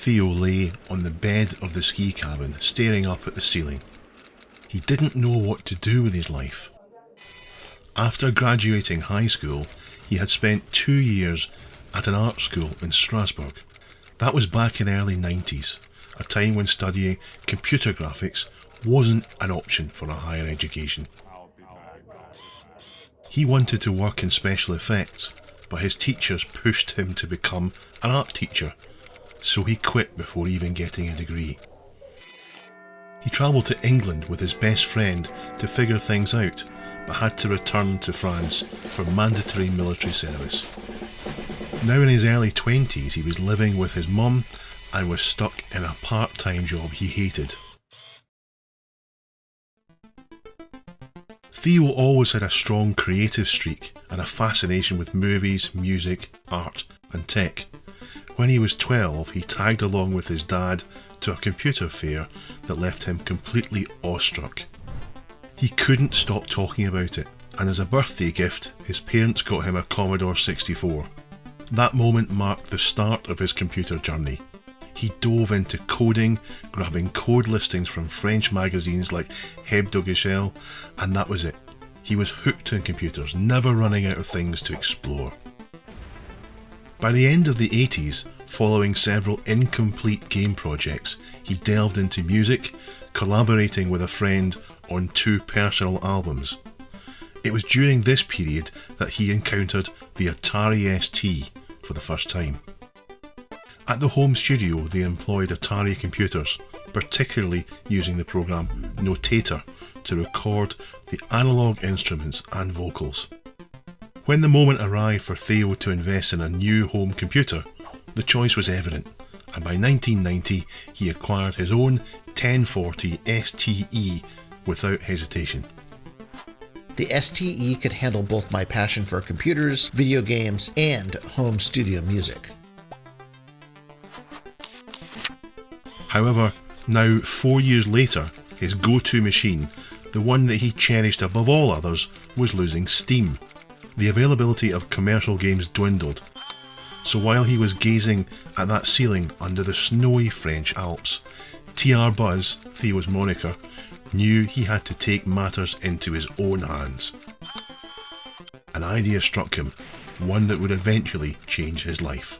Theo lay on the bed of the ski cabin, staring up at the ceiling. He didn't know what to do with his life. After graduating high school, he had spent 2 years at an art school in Strasbourg. That was back in the early 90s, a time when studying computer graphics wasn't an option for a higher education. He wanted to work in special effects, but his teachers pushed him to become an art teacher, so he quit before even getting a degree. He travelled to England with his best friend to figure things out, but had to return to France for mandatory military service. Now in his early 20s, he was living with his mum and was stuck in a part-time job he hated. Theo always had a strong creative streak and a fascination with movies, music, art and tech. When he was 12, he tagged along with his dad to a computer fair that left him completely awestruck. He couldn't stop talking about it, and as a birthday gift, his parents got him a Commodore 64. That moment marked the start of his computer journey. He dove into coding, grabbing code listings from French magazines like Hebdo, and that was it. He was hooked on computers, never running out of things to explore. By the end of the 80s, following several incomplete game projects, he delved into music, collaborating with a friend on 2 personal albums. It was during this period that he encountered the Atari ST for the first time. At the home studio, they employed Atari computers, particularly using the program Notator to record the analog instruments and vocals. When the moment arrived for Theo to invest in a new home computer, the choice was evident, and by 1990 he acquired his own 1040 STe without hesitation. The STe could handle both my passion for computers, video games, and home studio music. However, now 4 years later, his go-to machine, the one that he cherished above all others, was losing steam. The availability of commercial games dwindled. So while he was gazing at that ceiling under the snowy French Alps, TR Buzz, Theo's moniker, knew he had to take matters into his own hands. An idea struck him, one that would eventually change his life.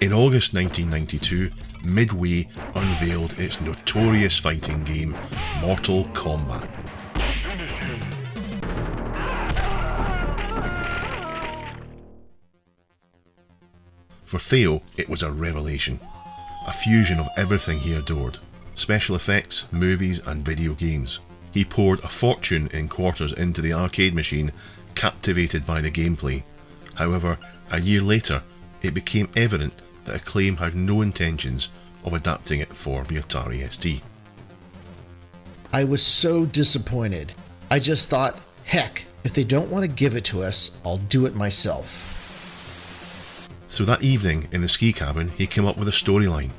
In August 1992, Midway unveiled its notorious fighting game, Mortal Kombat. For Theo, it was a revelation, a fusion of everything he adored: special effects, movies and video games. He poured a fortune in quarters into the arcade machine, captivated by the gameplay. However, a year later, it became evident that Acclaim had no intentions of adapting it for the Atari ST. I was so disappointed. I just thought, heck, if they don't want to give it to us, I'll do it myself. So that evening in the ski cabin, he came up with a storyline.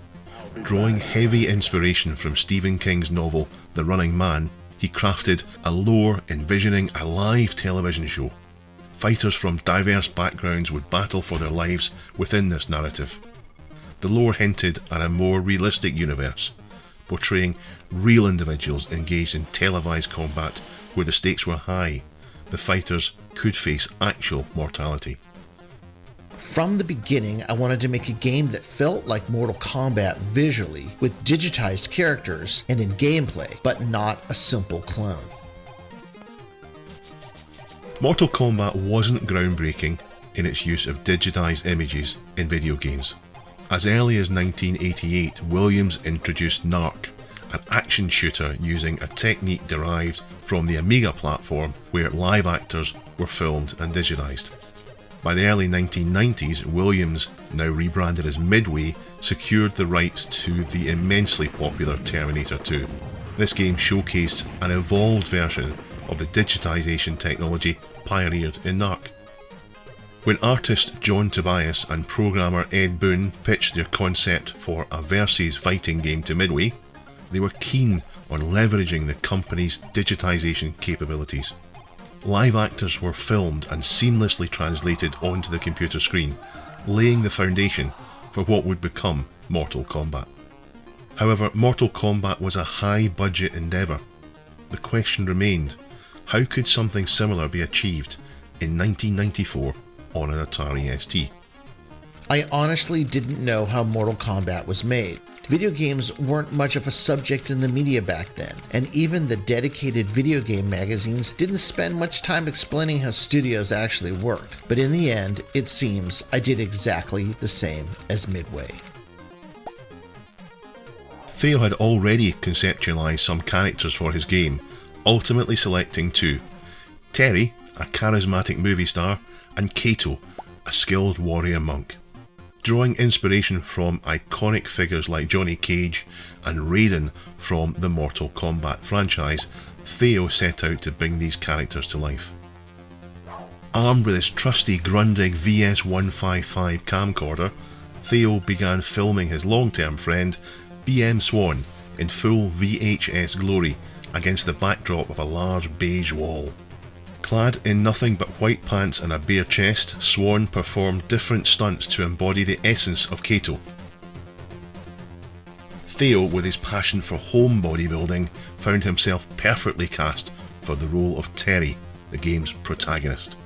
Drawing heavy inspiration from Stephen King's novel The Running Man, he crafted a lore envisioning a live television show. Fighters from diverse backgrounds would battle for their lives within this narrative. The lore hinted at a more realistic universe, portraying real individuals engaged in televised combat where the stakes were high. The fighters could face actual mortality. From the beginning, I wanted to make a game that felt like Mortal Kombat visually, with digitized characters and in gameplay, but not a simple clone. Mortal Kombat wasn't groundbreaking in its use of digitized images in video games. As early as 1988, Williams introduced Narc, an action shooter using a technique derived from the Amiga platform where live actors were filmed and digitized. By the early 1990s, Williams, now rebranded as Midway, secured the rights to the immensely popular Terminator 2. This game showcased an evolved version of the digitization technology pioneered in Narc. When artist John Tobias and programmer Ed Boon pitched their concept for a versus fighting game to Midway, they were keen on leveraging the company's digitization capabilities. Live actors were filmed and seamlessly translated onto the computer screen, laying the foundation for what would become Mortal Kombat. However, Mortal Kombat was a high-budget endeavour. The question remained, how could something similar be achieved in 1994 on an Atari ST? I honestly didn't know how Mortal Kombat was made. Video games weren't much of a subject in the media back then, and even the dedicated video game magazines didn't spend much time explaining how studios actually worked. But in the end, it seems I did exactly the same as Midway. Theo had already conceptualised some characters for his game, ultimately selecting two: Terry, a charismatic movie star, and Kato, a skilled warrior monk. Drawing inspiration from iconic figures like Johnny Cage and Raiden from the Mortal Kombat franchise, Theo set out to bring these characters to life. Armed with his trusty Grundig VS155 camcorder, Theo began filming his long-term friend BM Swan in full VHS glory against the backdrop of a large beige wall. Clad in nothing but white pants and a bare chest, Swan performed different stunts to embody the essence of Kato. Theo, with his passion for home bodybuilding, found himself perfectly cast for the role of Terry, the game's protagonist.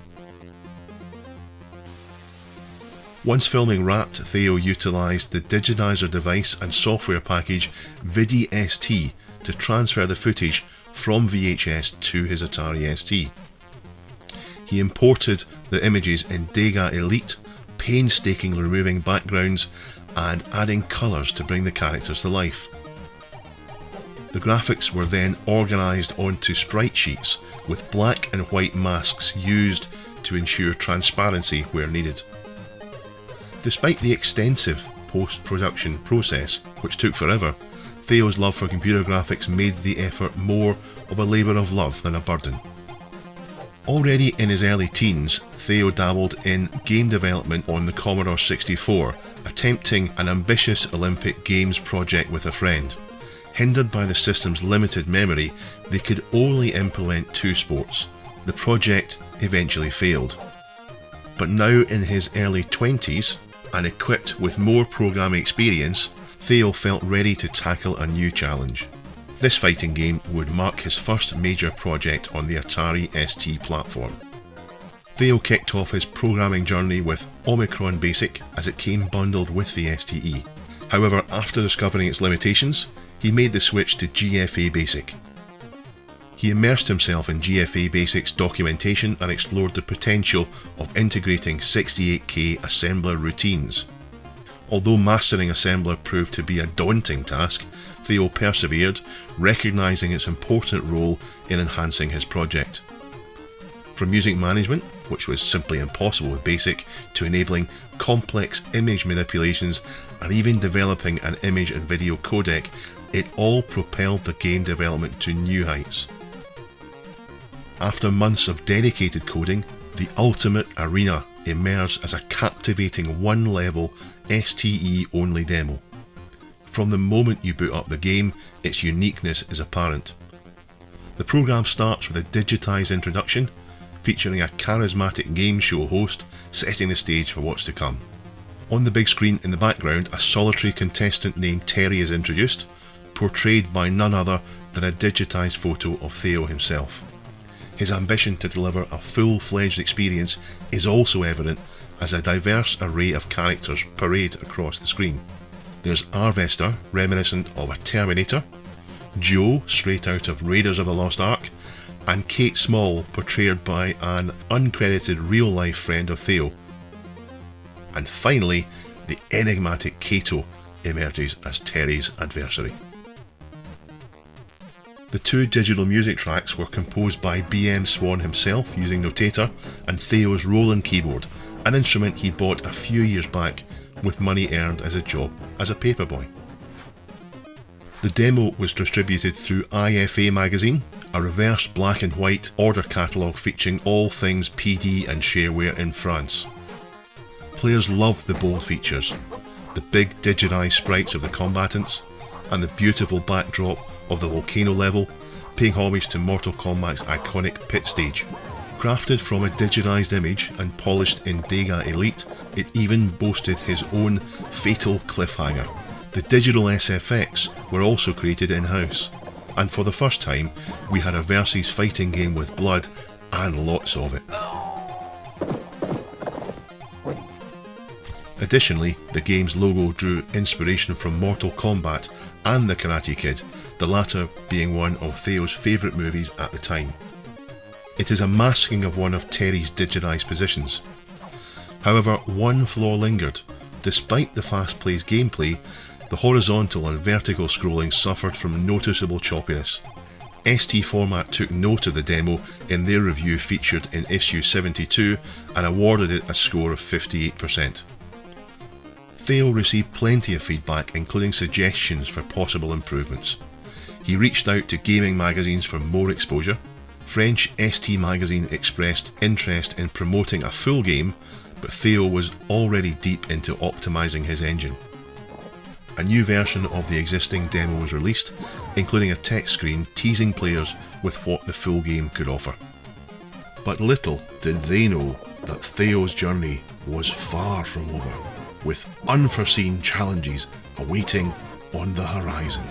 Once filming wrapped, Theo utilised the digitizer device and software package ST to transfer the footage from VHS to his Atari ST. He imported the images in Dega Elite, painstakingly removing backgrounds and adding colours to bring the characters to life. The graphics were then organised onto sprite sheets with black and white masks used to ensure transparency where needed. Despite the extensive post-production process, which took forever, Theo's love for computer graphics made the effort more of a labour of love than a burden. Already in his early teens, Theo dabbled in game development on the Commodore 64, attempting an ambitious Olympic Games project with a friend. Hindered by the system's limited memory, they could only implement 2 sports. The project eventually failed. But now in his early 20s, and equipped with more programming experience, Theo felt ready to tackle a new challenge. This fighting game would mark his first major project on the Atari ST platform. Theo kicked off his programming journey with Omicron Basic as it came bundled with the STe. However, after discovering its limitations, he made the switch to GFA Basic. He immersed himself in GFA Basic's documentation and explored the potential of integrating 68K assembler routines. Although mastering assembler proved to be a daunting task, Theo persevered, recognising its important role in enhancing his project. From music management, which was simply impossible with BASIC, to enabling complex image manipulations and even developing an image and video codec, it all propelled the game development to new heights. After months of dedicated coding, the ultimate arena emerged as a captivating one-level STE-only demo. From the moment you boot up the game, its uniqueness is apparent. The program starts with a digitized introduction, featuring a charismatic game show host setting the stage for what's to come. On the big screen in the background, a solitary contestant named Terry is introduced, portrayed by none other than a digitized photo of Theo himself. His ambition to deliver a full-fledged experience is also evident as a diverse array of characters parade across the screen. There's Arvester, reminiscent of a Terminator, Joe, straight out of Raiders of the Lost Ark, and Kate Small, portrayed by an uncredited real-life friend of Theo. And finally, the enigmatic Kato emerges as Terry's adversary. The 2 digital music tracks were composed by BM Swan himself using Notator and Theo's Roland keyboard, an instrument he bought a few years back with money earned as a job as a paperboy. The demo was distributed through IFA magazine, a reverse black and white order catalogue featuring all things PD and shareware in France. Players loved the bold features, the big digitized sprites of the combatants, and the beautiful backdrop of the volcano level, paying homage to Mortal Kombat's iconic pit stage. Crafted from a digitized image and polished in Dega Elite, it even boasted his own fatal cliffhanger. The digital SFX were also created in-house, and for the first time we had a versus fighting game with blood and lots of it. Additionally, the game's logo drew inspiration from Mortal Kombat and The Karate Kid, the latter being one of Theo's favourite movies at the time. It is a masking of one of Terry's digitized positions. However, one flaw lingered. Despite the fast-paced gameplay, the horizontal and vertical scrolling suffered from noticeable choppiness. ST Format took note of the demo in their review featured in issue 72 and awarded it a score of 58%. Theo received plenty of feedback, including suggestions for possible improvements. He reached out to gaming magazines for more exposure. French ST magazine expressed interest in promoting a full game, but Theo was already deep into optimising his engine. A new version of the existing demo was released, including a text screen teasing players with what the full game could offer. But little did they know that Theo's journey was far from over, with unforeseen challenges awaiting on the horizon.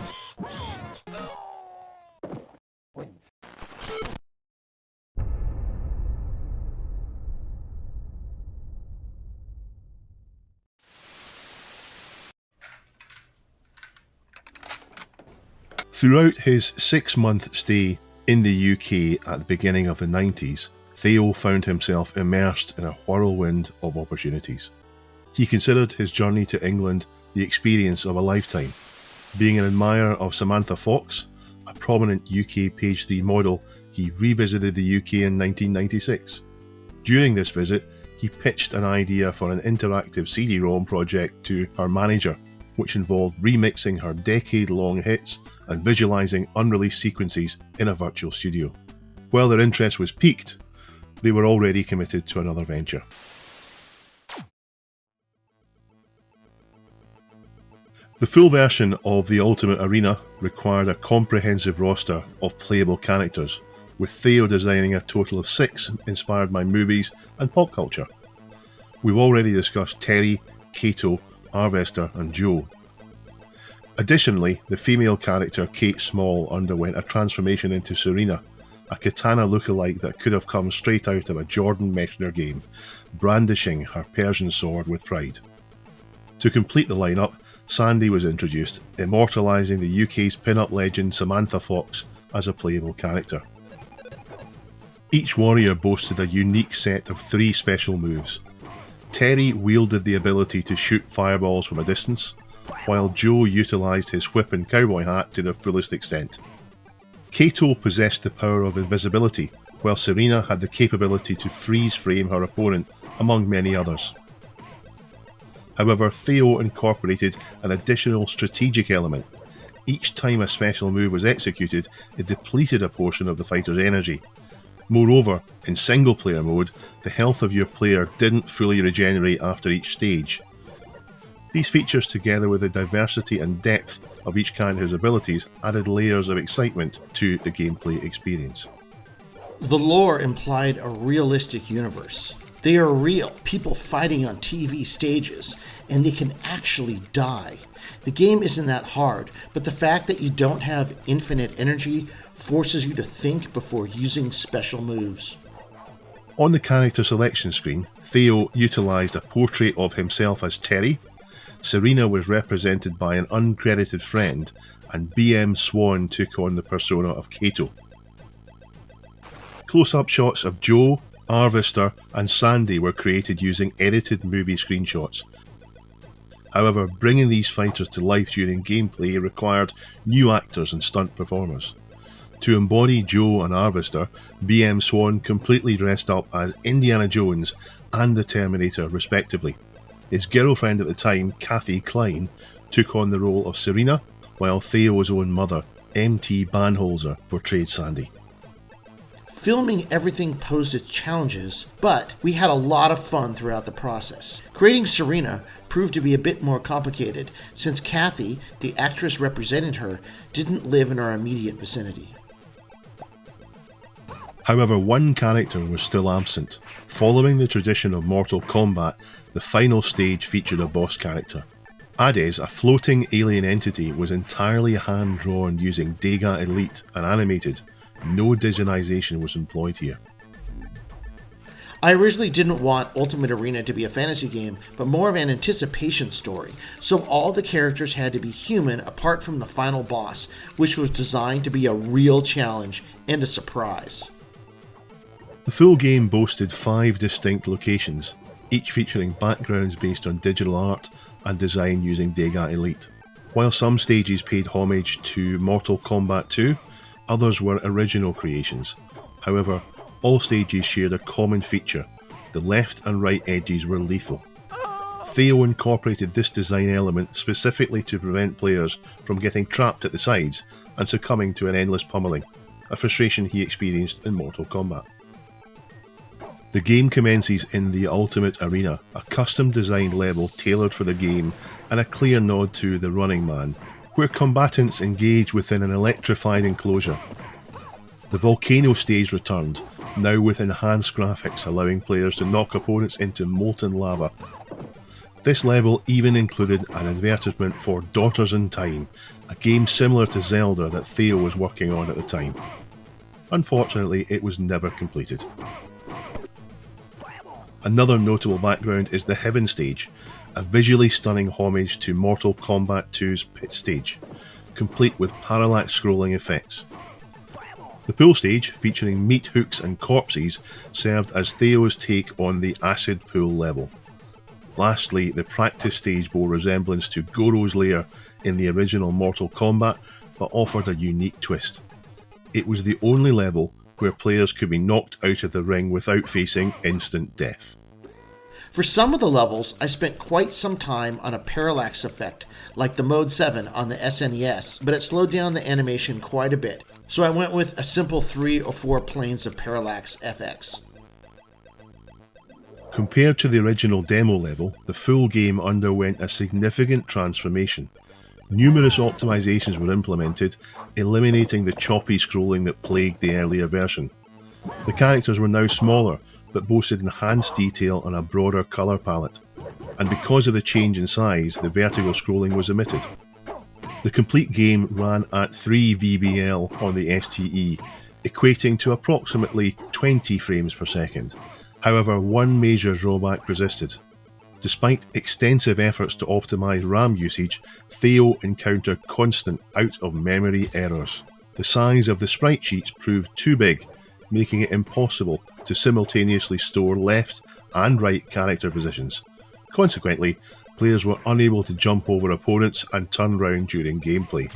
Throughout his 6-month stay in the UK at the beginning of the 90s, Theo found himself immersed in a whirlwind of opportunities. He considered his journey to England the experience of a lifetime. Being an admirer of Samantha Fox, a prominent UK page 3 model, he revisited the UK in 1996. During this visit, he pitched an idea for an interactive CD-ROM project to her manager, which involved remixing her decade-long hits and visualising unreleased sequences in a virtual studio. While their interest was piqued, they were already committed to another venture. The full version of the Ultimate Arena required a comprehensive roster of playable characters, with Theo designing a total of 6 inspired by movies and pop culture. We've already discussed Terry, Kato, Harvester and Joe. Additionally, the female character Kate Small underwent a transformation into Serena, a katana lookalike that could have come straight out of a Jordan Mechner game, brandishing her Persian sword with pride. To complete the lineup, Sandy was introduced, immortalising the UK's pin-up legend Samantha Fox as a playable character. Each warrior boasted a unique set of 3 special moves. Terry wielded the ability to shoot fireballs from a distance, while Joe utilised his whip and cowboy hat to their fullest extent. Kato possessed the power of invisibility, while Serena had the capability to freeze-frame her opponent, among many others. However, Theo incorporated an additional strategic element. Each time a special move was executed, it depleted a portion of the fighter's energy. Moreover, in single-player mode, the health of your player didn't fully regenerate after each stage. These features, together with the diversity and depth of each character's abilities, added layers of excitement to the gameplay experience. The lore implied a realistic universe. They are real, people fighting on TV stages, and they can actually die. The game isn't that hard, but the fact that you don't have infinite energy forces you to think before using special moves. On the character selection screen, Theo utilised a portrait of himself as Terry, Serena was represented by an uncredited friend, and BM Swan took on the persona of Kato. Close-up shots of Joe, Harvester and Sandy were created using edited movie screenshots. However, bringing these fighters to life during gameplay required new actors and stunt performers. To embody Joe and Harvester, BM Swan completely dressed up as Indiana Jones and the Terminator respectively. His girlfriend at the time, Kathy Klein, took on the role of Serena, while Theo's own mother, MT Banholzer, portrayed Sandy. Filming everything posed its challenges, but we had a lot of fun throughout the process. Creating Serena proved to be a bit more complicated since Kathy, the actress representing her, didn't live in our immediate vicinity. However, one character was still absent. Following the tradition of Mortal Kombat, the final stage featured a boss character. Hades, a floating alien entity, was entirely hand-drawn using Dega Elite and animated. No digitization was employed here. I originally didn't want Ultimate Arena to be a fantasy game, but more of an anticipation story, so all the characters had to be human apart from the final boss, which was designed to be a real challenge and a surprise. The full game boasted 5 distinct locations, each featuring backgrounds based on digital art and design using Dega Elite. While some stages paid homage to Mortal Kombat 2, others were original creations. However, all stages shared a common feature: the left and right edges were lethal. Theo incorporated this design element specifically to prevent players from getting trapped at the sides and succumbing to an endless pummeling, a frustration he experienced in Mortal Kombat. The game commences in the Ultimate Arena, a custom-designed level tailored for the game and a clear nod to The Running Man, where combatants engage within an electrified enclosure. The Volcano stage returned, now with enhanced graphics allowing players to knock opponents into molten lava. This level even included an advertisement for Daughters in Time, a game similar to Zelda that Theo was working on at the time. Unfortunately, it was never completed. Another notable background is the Heaven stage, a visually stunning homage to Mortal Kombat 2's Pit stage, complete with parallax scrolling effects. The Pool stage, featuring meat hooks and corpses, served as Theo's take on the acid pool level. Lastly, the Practice stage bore resemblance to Goro's lair in the original Mortal Kombat, but offered a unique twist. It was the only level where players could be knocked out of the ring without facing instant death. For some of the levels, I spent quite some time on a parallax effect, like the Mode 7 on the SNES, but it slowed down the animation quite a bit, so I went with a simple 3 or 4 planes of parallax FX. Compared to the original demo level, the full game underwent a significant transformation. Numerous optimizations were implemented, eliminating the choppy scrolling that plagued the earlier version. The characters were now smaller, but boasted enhanced detail and a broader colour palette, and because of the change in size, the vertical scrolling was omitted. The complete game ran at 3 VBL on the STe, equating to approximately 20 frames per second. However, one major drawback persisted. Despite extensive efforts to optimise RAM usage, Theo encountered constant out-of-memory errors. The size of the sprite sheets proved too big, making it impossible to simultaneously store left and right character positions. Consequently, players were unable to jump over opponents and turn round during gameplay.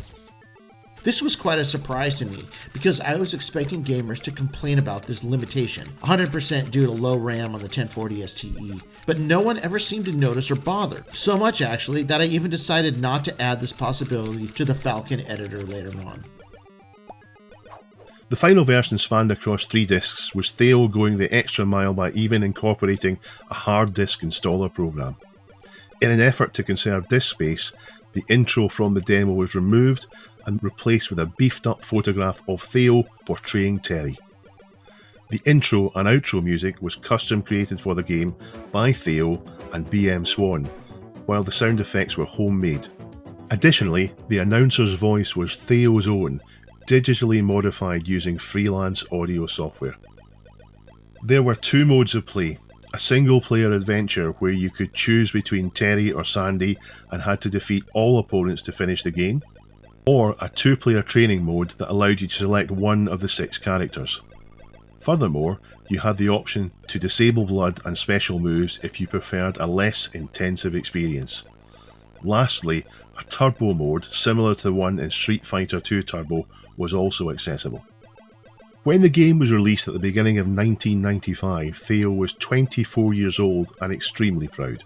This was quite a surprise to me, because I was expecting gamers to complain about this limitation, 100% due to low RAM on the 1040 STe, but no one ever seemed to notice or bother, so much actually that I even decided not to add this possibility to the Falcon editor later on. The final version spanned across 3 discs, with Theo going the extra mile by even incorporating a hard disk installer program. In an effort to conserve disk space, the intro from the demo was removed and replaced with a beefed up photograph of Theo portraying Terry. The intro and outro music was custom created for the game by Theo and BM Swan, while the sound effects were homemade. Additionally, the announcer's voice was Theo's own, digitally modified using freelance audio software. There were 2 modes of play: a single-player adventure where you could choose between Terry or Sandy and had to defeat all opponents to finish the game, or a 2-player training mode that allowed you to select one of the 6 characters. Furthermore, you had the option to disable blood and special moves if you preferred a less intensive experience. Lastly, a turbo mode similar to the one in Street Fighter II Turbo was also accessible. When the game was released at the beginning of 1995, Theo was 24 years old and extremely proud.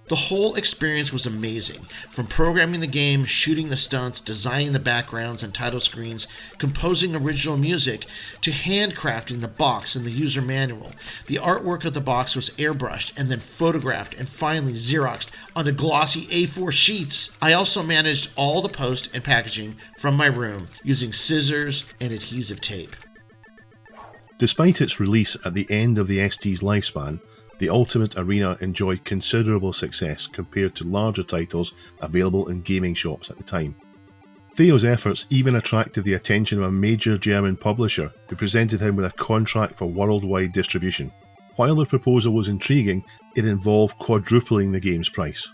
The whole experience was amazing, from programming the game, shooting the stunts, designing the backgrounds and title screens, composing original music, to handcrafting the box and the user manual. The artwork of the box was airbrushed and then photographed and finally Xeroxed onto glossy A4 sheets. I also managed all the post and packaging from my room using scissors and adhesive tape. Despite its release at the end of the ST's lifespan, the Ultimate Arena enjoyed considerable success compared to larger titles available in gaming shops at the time. Theo's efforts even attracted the attention of a major German publisher who presented him with a contract for worldwide distribution. While the proposal was intriguing, it involved quadrupling the game's price.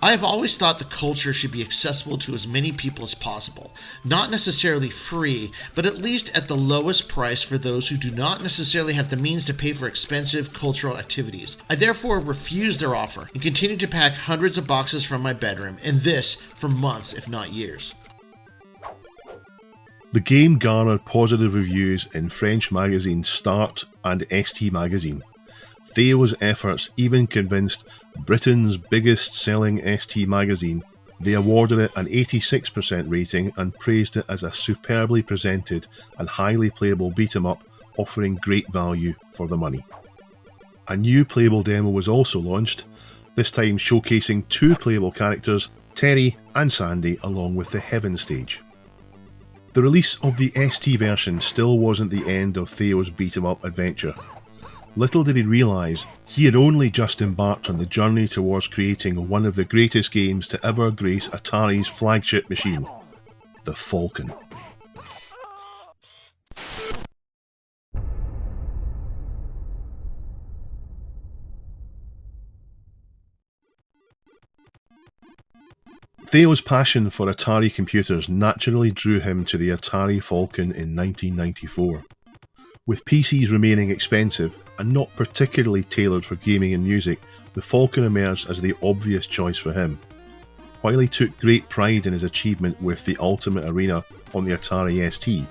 I have always thought the culture should be accessible to as many people as possible. Not necessarily free, but at least at the lowest price for those who do not necessarily have the means to pay for expensive cultural activities. I therefore refused their offer and continued to pack hundreds of boxes from my bedroom, and this for months if not years. The game garnered positive reviews in French magazines Start and ST magazine. Theo's efforts even convinced Britain's biggest selling ST magazine. They awarded it an 86% rating and praised it as a superbly presented and highly playable beat-em-up offering great value for the money. A new playable demo was also launched, this time showcasing two playable characters, Terry and Sandy, along with the Heaven stage. The release of the ST version still wasn't the end of Theo's beat-em-up adventure. Little did he realise, he had only just embarked on the journey towards creating one of the greatest games to ever grace Atari's flagship machine, the Falcon. Theo's passion for Atari computers naturally drew him to the Atari Falcon in 1994. With PCs remaining expensive and not particularly tailored for gaming and music, the Falcon emerged as the obvious choice for him. While he took great pride in his achievement with the Ultimate Arena on the Atari ST,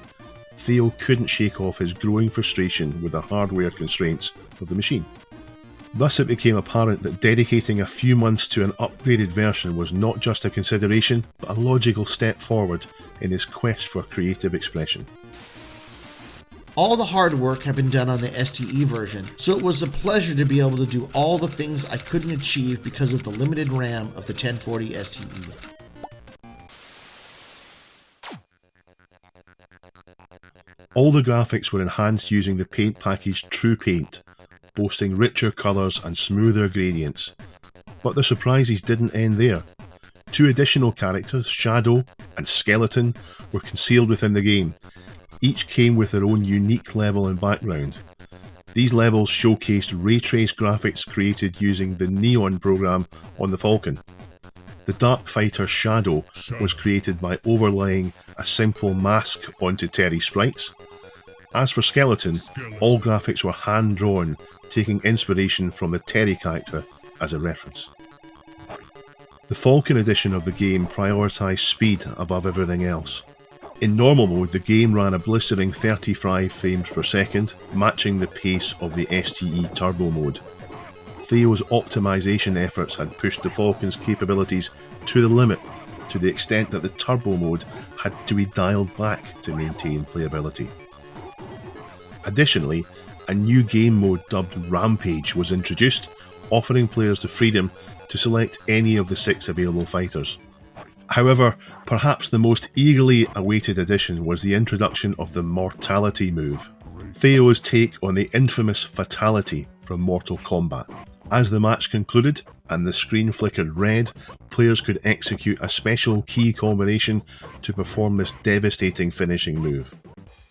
Theo couldn't shake off his growing frustration with the hardware constraints of the machine. Thus it became apparent that dedicating a few months to an upgraded version was not just a consideration, but a logical step forward in his quest for creative expression. All the hard work had been done on the STe version, so it was a pleasure to be able to do all the things I couldn't achieve because of the limited RAM of the 1040 STe. All the graphics were enhanced using the paint package True Paint, boasting richer colours and smoother gradients. But the surprises didn't end there. Two additional characters, Shadow and Skeleton, were concealed within the game. Each came with their own unique level and background. These levels showcased ray-traced graphics created using the Neon program on the Falcon. The Dark Fighter Shadow was created by overlaying a simple mask onto Terry sprites. As for Skeleton, all graphics were hand-drawn, taking inspiration from the Terry character as a reference. The Falcon edition of the game prioritised speed above everything else. In normal mode, the game ran a blistering 35 frames per second, matching the pace of the STe Turbo mode. Theo's optimisation efforts had pushed the Falcon's capabilities to the limit, to the extent that the Turbo mode had to be dialed back to maintain playability. Additionally, a new game mode dubbed Rampage was introduced, offering players the freedom to select any of the 6 available fighters. However, perhaps the most eagerly awaited addition was the introduction of the Mortality move, Theo's take on the infamous Fatality from Mortal Kombat. As the match concluded and the screen flickered red, players could execute a special key combination to perform this devastating finishing move.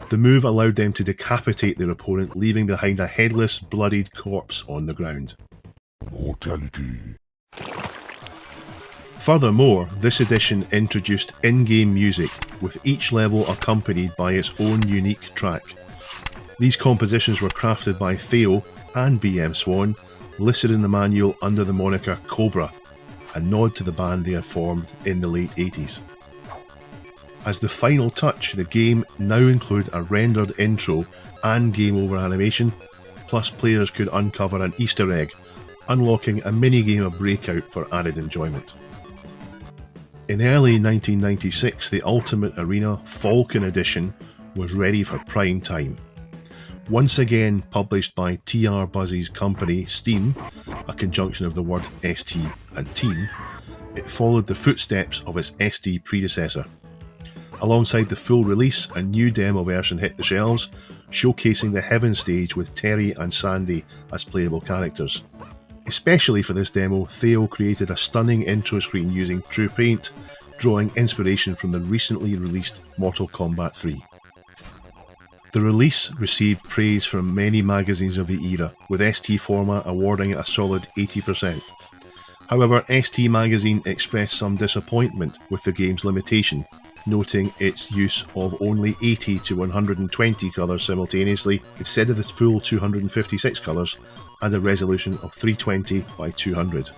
The move allowed them to decapitate their opponent, leaving behind a headless, bloodied corpse on the ground. Mortality. Furthermore, this edition introduced in-game music, with each level accompanied by its own unique track. These compositions were crafted by Theo and BM Swan, listed in the manual under the moniker Cobra, a nod to the band they had formed in the late 80s. As the final touch, the game now included a rendered intro and game over animation, plus players could uncover an Easter egg, unlocking a minigame of Breakout for added enjoyment. In early 1996, the Ultimate Arena Falcon Edition was ready for prime time. Once again published by TR Buzzy's company Steam, a conjunction of the word ST and team, it followed the footsteps of its ST predecessor. Alongside the full release, a new demo version hit the shelves, showcasing the Heaven stage with Terry and Sandy as playable characters. Especially for this demo, Theo created a stunning intro screen using True Paint, drawing inspiration from the recently released Mortal Kombat 3. The release received praise from many magazines of the era, with ST Format awarding it a solid 80%. However, ST Magazine expressed some disappointment with the game's limitation, noting its use of only 80 to 120 colours simultaneously instead of the full 256 colours, and a resolution of 320 by 200.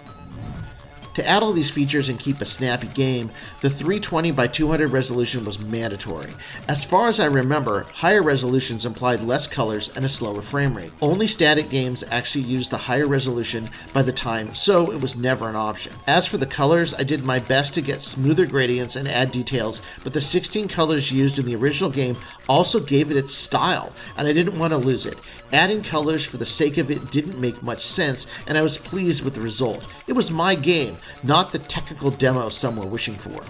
To add all these features and keep a snappy game, the 320 by 200 resolution was mandatory. As far as I remember, higher resolutions implied less colors and a slower frame rate. Only static games actually used the higher resolution by the time, so it was never an option. As for the colors, I did my best to get smoother gradients and add details, but the 16 colors used in the original game also gave it its style, and I didn't want to lose it. Adding colors for the sake of it didn't make much sense, and I was pleased with the result. It was my game, not the technical demo some were wishing for.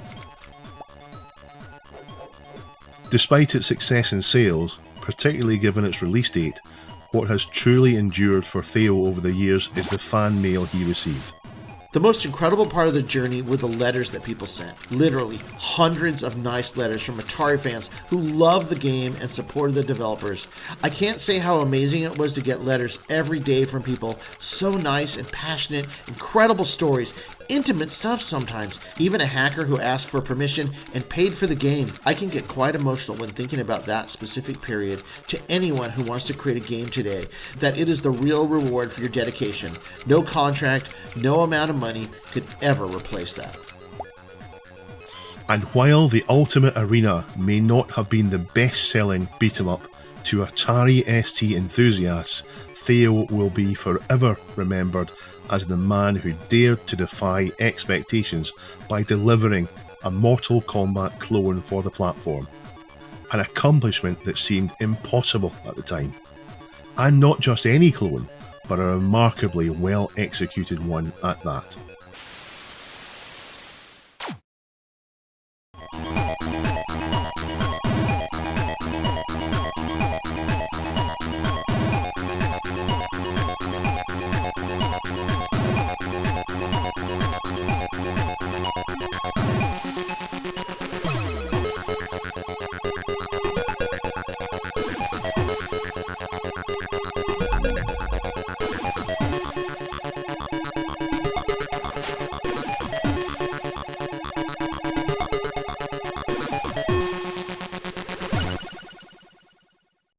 Despite its success in sales, particularly given its release date, what has truly endured for Theo over the years is the fan mail he received. The most incredible part of the journey were the letters that people sent. Literally, hundreds of nice letters from Atari fans who loved the game and supported the developers. I can't say how amazing it was to get letters every day from people so nice and passionate, incredible stories, intimate stuff sometimes. Even a hacker who asked for permission and paid for the game. I can get quite emotional when thinking about that specific period. To anyone who wants to create a game today, that it is the real reward for your dedication. No contract, no amount of money could ever replace that. And while the Ultimate Arena may not have been the best-selling beat-em-up to Atari ST enthusiasts, Theo will be forever remembered as the man who dared to defy expectations by delivering a Mortal Kombat clone for the platform. An accomplishment that seemed impossible at the time. And not just any clone, but a remarkably well executed one at that.